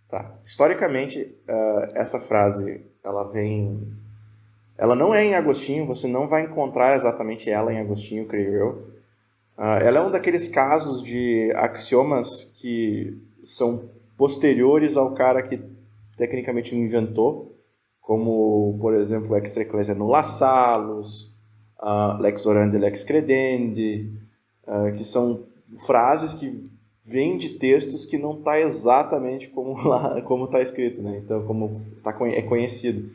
Tá. Historicamente, essa frase, ela não é em Agostinho, você não vai encontrar exatamente ela em Agostinho, creio eu. Ela é um daqueles casos de axiomas que são posteriores ao cara que tecnicamente inventou, como, por exemplo, extra ecclesia nulla salus, lex orandi, lex credendi, que são frases que vêm de textos que não está exatamente como está escrito, né? Então, como é conhecido.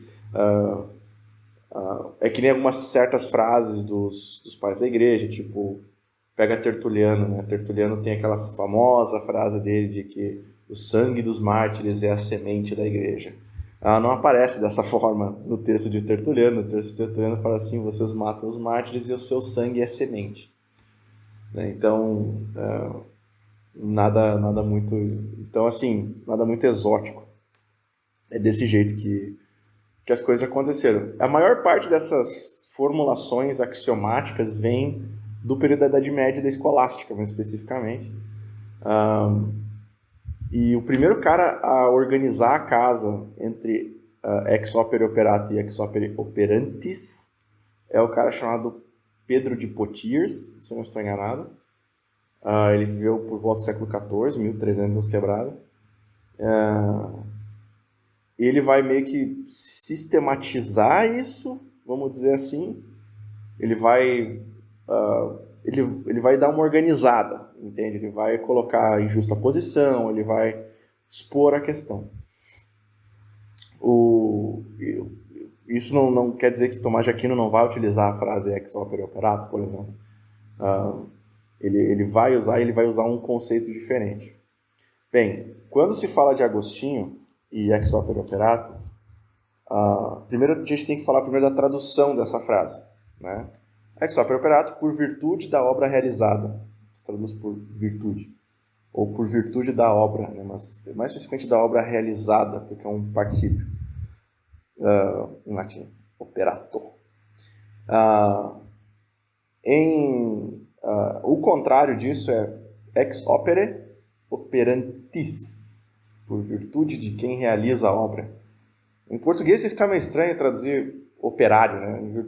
É que nem algumas certas frases dos pais da igreja, tipo, pega Tertuliano, né? Tertuliano tem aquela famosa frase dele de que o sangue dos mártires é a semente da igreja. Ela não aparece dessa forma no texto de Tertuliano. O texto de Tertuliano fala assim: vocês matam os mártires e o seu sangue é semente. Então, nada muito, então assim, nada muito exótico. É desse jeito que as coisas aconteceram. A maior parte dessas formulações axiomáticas vem do período da Idade Média e da Escolástica, mais especificamente. E o primeiro cara a organizar a casa entre ex opere operato e ex opere operantis é o cara chamado Pedro de Poitiers, se eu não estou enganado. Ele viveu por volta do século XIV, 1300 anos quebrado. Ele vai meio que sistematizar isso, vamos dizer assim. Ele vai dar uma organizada, entende? Ele vai colocar em justa posição, ele vai expor a questão. Isso não quer dizer que Tomás de Aquino não vai utilizar a frase ex opere operato, por exemplo. Ele vai usar um conceito diferente. Bem, quando se fala de Agostinho e ex opere operato, primeiro a gente tem que falar primeiro da tradução dessa frase, né? Ex opere operato, por virtude da obra realizada. Se traduz por virtude. Ou por virtude da obra, né? Mas mais especificamente da obra realizada, porque é um particípio. Em latim, operator. O contrário disso é ex opere operantis, por virtude de quem realiza a obra. Em português fica meio estranho traduzir operário, né?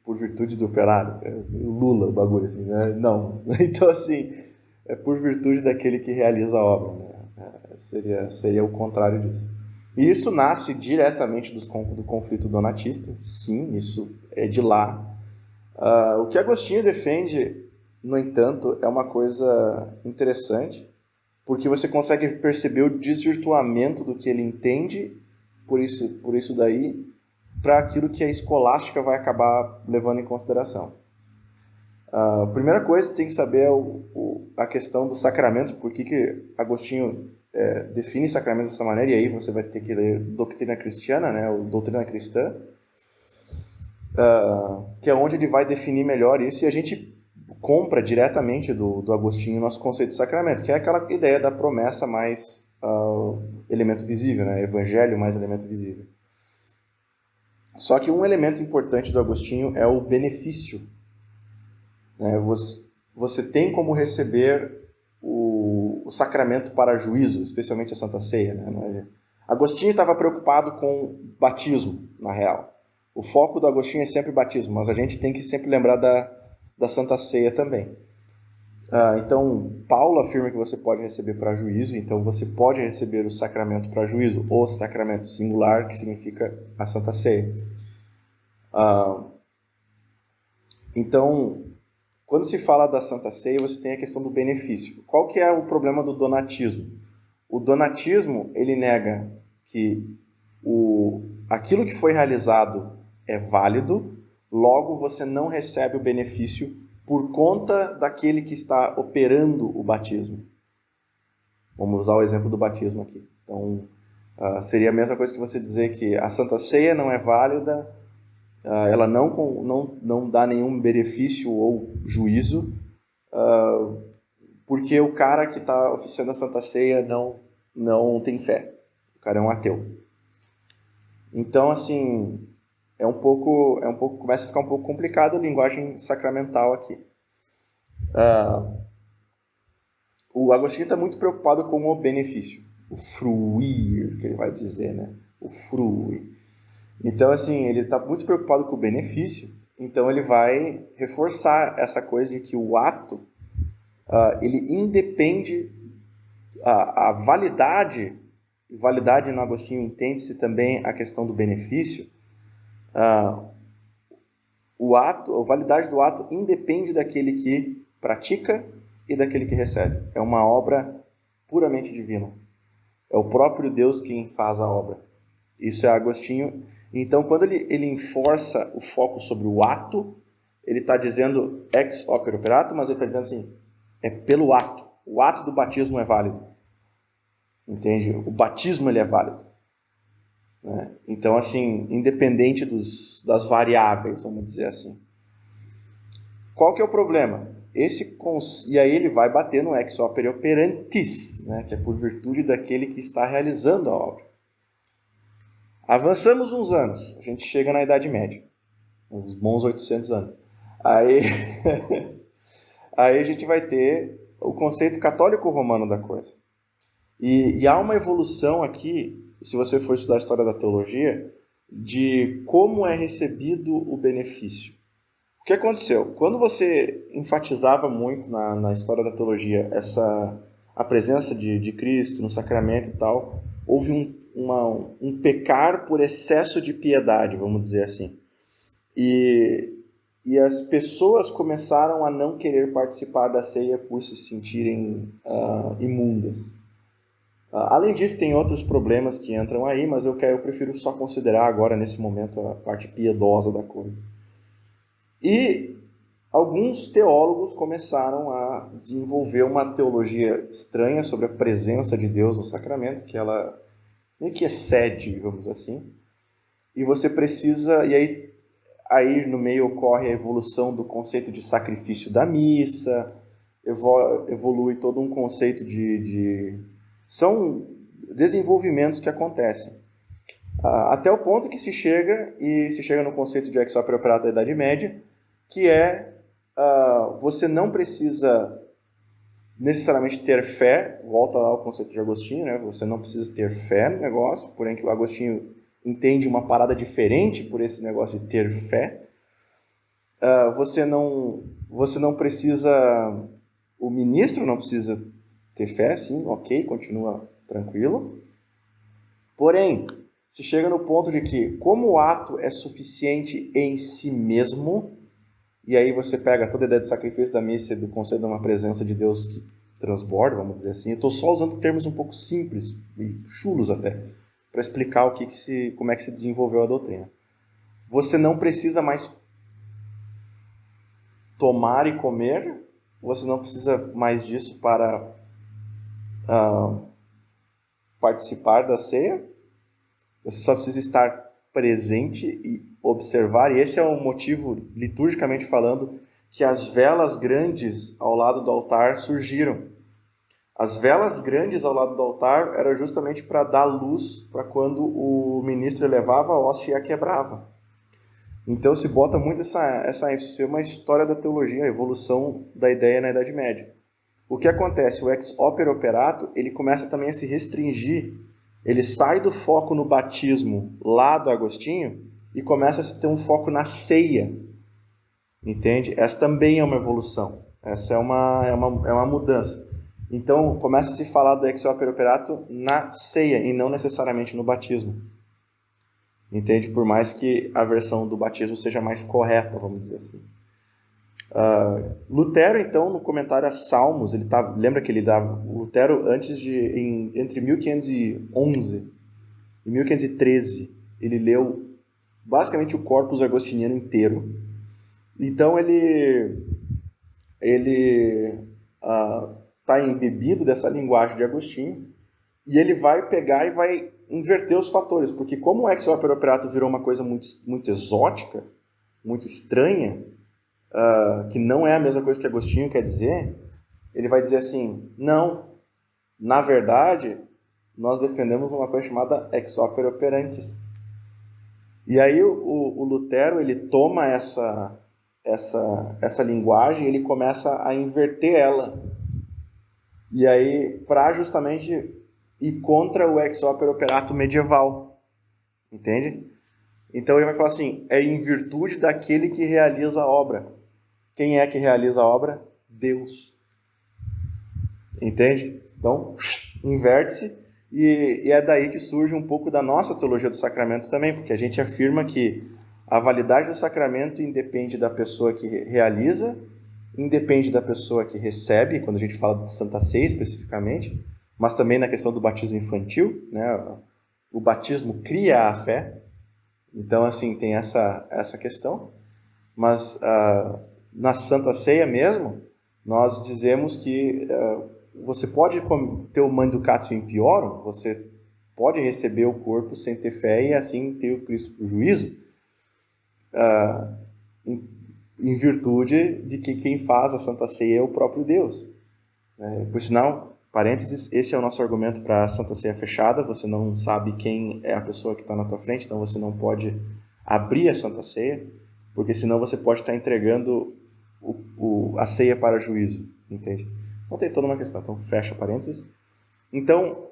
Por virtude do operário. Lula, o bagulho assim, né? Não. Então, assim, é por virtude daquele que realiza a obra, né? Seria o contrário disso. E isso nasce diretamente do conflito donatista. Sim, isso é de lá. O que Agostinho defende, no entanto, é uma coisa interessante, porque você consegue perceber o desvirtuamento do que ele entende por isso daí, para aquilo que a escolástica vai acabar levando em consideração. A primeira coisa, tem que saber a questão dos sacramentos, por que Agostinho define sacramentos dessa maneira, e aí você vai ter que ler Doutrina Cristiana, né, ou Doutrina Cristã, que é onde ele vai definir melhor isso, e a gente compra diretamente do Agostinho o nosso conceito de sacramento, que é aquela ideia da promessa mais elemento visível, né? Evangelho mais elemento visível. Só que um elemento importante do Agostinho é o benefício. Né? Você tem como receber o sacramento para juízo, especialmente a Santa Ceia. Né? Agostinho estava preocupado com batismo, na real. O foco do Agostinho é sempre batismo, mas a gente tem que sempre lembrar da Santa Ceia também. Então, Paulo afirma que você pode receber para juízo, então você pode receber o sacramento para juízo, o sacramento singular, que significa a Santa Ceia. Então, quando se fala da Santa Ceia, você tem a questão do benefício. Qual que é o problema do donatismo? O donatismo, ele nega que aquilo que foi realizado é válido, logo você não recebe o benefício por conta daquele que está operando o batismo. Vamos usar o exemplo do batismo aqui. Então, seria a mesma coisa que você dizer que a Santa Ceia não é válida, ela não dá nenhum benefício ou juízo, porque o cara que está oficiando a Santa Ceia não tem fé. O cara é um ateu. Então, assim, começa a ficar um pouco complicado a linguagem sacramental aqui. O Agostinho está muito preocupado com o benefício. o fruir, que ele vai dizer, né? O fruir. Então, assim, ele está muito preocupado com o benefício, então ele vai reforçar essa coisa de que o ato, ele independe, a validade no Agostinho entende-se também a questão do benefício, a validade do ato independe daquele que pratica e daquele que recebe. É uma obra puramente divina. É o próprio Deus quem faz a obra. Isso é Agostinho. Então, quando ele enforça o foco sobre o ato, ele está dizendo ex opere operato, mas ele está dizendo assim, é pelo ato. O ato do batismo é válido. Entende? O batismo ele é válido. Né? Então, assim, independente das variáveis, vamos dizer assim. Qual que é o problema? E aí ele vai bater no ex opere operantis, né? Que é por virtude daquele que está realizando a obra. Avançamos uns anos, a gente chega na Idade Média, uns bons 800 anos. Aí a gente vai ter o conceito católico romano da coisa. E há uma evolução aqui, se você for estudar a história da teologia, de como é recebido o benefício. O que aconteceu? Quando você enfatizava muito na história da teologia a presença de Cristo no sacramento e tal, houve um pecar por excesso de piedade, vamos dizer assim. E as pessoas começaram a não querer participar da ceia por se sentirem imundas. Além disso, tem outros problemas que entram aí, mas eu prefiro só considerar agora, nesse momento, a parte piedosa da coisa. E alguns teólogos começaram a desenvolver uma teologia estranha sobre a presença de Deus no sacramento, que ela meio que excede, vamos assim. E você precisa... E aí no meio ocorre a evolução do conceito de sacrifício da missa, evolui todo um conceito São desenvolvimentos que acontecem. Até o ponto que se chega no conceito de ex opere operato da Idade Média, que é você não precisa necessariamente ter fé, volta lá ao conceito de Agostinho, né? Você não precisa ter fé no negócio, porém que o Agostinho entende uma parada diferente por esse negócio de ter fé. Você não precisa, o ministro não precisa ter fé, sim, ok, continua tranquilo. Porém, se chega no ponto de que, como o ato é suficiente em si mesmo, e aí você pega toda a ideia do sacrifício da missa e do conceito de uma presença de Deus que transborda, vamos dizer assim. Eu estou só usando termos um pouco simples e chulos até, para explicar como é que se desenvolveu a doutrina. Você não precisa mais tomar e comer, você não precisa mais disso para participar da ceia, você só precisa estar presente e observar, e esse é o motivo, liturgicamente falando, que as velas grandes ao lado do altar surgiram. As velas grandes ao lado do altar era justamente para dar luz para quando o ministro elevava a hóstia e a quebrava. Então se bota muito isso é uma história da teologia, a evolução da ideia na Idade Média. O que acontece? O ex opere operato, ele começa também a se restringir, ele sai do foco no batismo lá do Agostinho e começa a ter um foco na ceia, entende? Essa também é uma evolução, essa é uma mudança. Então começa a se falar do ex opere operato na ceia e não necessariamente no batismo, entende? Por mais que a versão do batismo seja mais correta, vamos dizer assim. Lutero, então, no comentário a Salmos, lembra que ele dava, Lutero entre 1511 e 1513, ele leu basicamente o corpus agostiniano inteiro. Então ele está embebido dessa linguagem de Agostinho e ele vai pegar e vai inverter os fatores, porque como o ex opere operato virou uma coisa muito, muito exótica, muito estranha, que não é a mesma coisa que Agostinho quer dizer, ele vai dizer assim, não, na verdade, nós defendemos uma coisa chamada ex opere operantis. E aí o Lutero, ele toma essa linguagem, ele começa a inverter ela. E aí, para justamente e contra o ex opere operato medieval. Entende? Então ele vai falar assim, é em virtude daquele que realiza a obra. Quem é que realiza a obra? Deus. Entende? Então, inverte-se, e é daí que surge um pouco da nossa teologia dos sacramentos também, porque a gente afirma que a validade do sacramento independe da pessoa que realiza, independe da pessoa que recebe, quando a gente fala de Santa Ceia especificamente, mas também na questão do batismo infantil, né? O batismo cria a fé, então assim tem essa questão, mas na Santa Ceia mesmo, nós dizemos que você pode ter o manducatio impiorum, você pode receber o corpo sem ter fé e assim ter o Cristo para o juízo, em virtude de que quem faz a Santa Ceia é o próprio Deus. Por sinal, parênteses, esse é o nosso argumento para a Santa Ceia fechada, você não sabe quem é a pessoa que está na tua frente, então você não pode abrir a Santa Ceia, porque senão você pode estar entregando a ceia para juízo, entende? Então tem toda uma questão, então fecha parênteses. Então,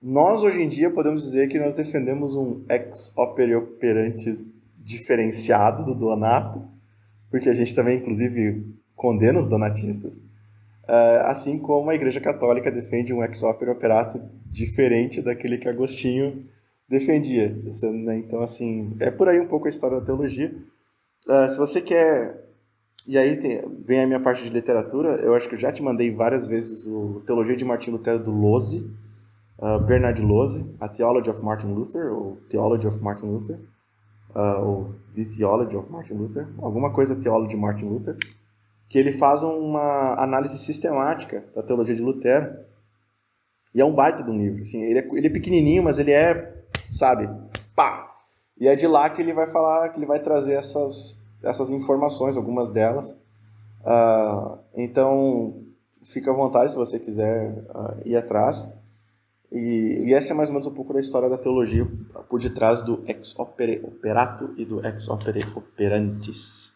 nós hoje em dia podemos dizer que nós defendemos um ex opere operantis diferenciado do donato, porque a gente também, inclusive, condena os donatistas, assim como a Igreja Católica defende um ex opere operato diferente daquele que Agostinho defendia. Então, assim, é por aí um pouco a história da teologia. Se você quer... E aí vem a minha parte de literatura. Eu acho que eu já te mandei várias vezes o Teologia de Martim Lutero do Lose, Bernard Lose, A Theology of Martin Luther, ou Theology of Martin Luther, ou The Theology of Martin Luther, alguma coisa Theology de Martin Luther, que ele faz uma análise sistemática da teologia de Lutero. E é um baita de um livro. Assim, ele é pequenininho, mas ele é, sabe, pá! E é de lá que ele vai falar, que ele vai trazer essas informações, algumas delas. Então, fica à vontade se você quiser ir atrás. E essa é mais ou menos um pouco da história da teologia por detrás do ex opere operato e do ex opere operantis.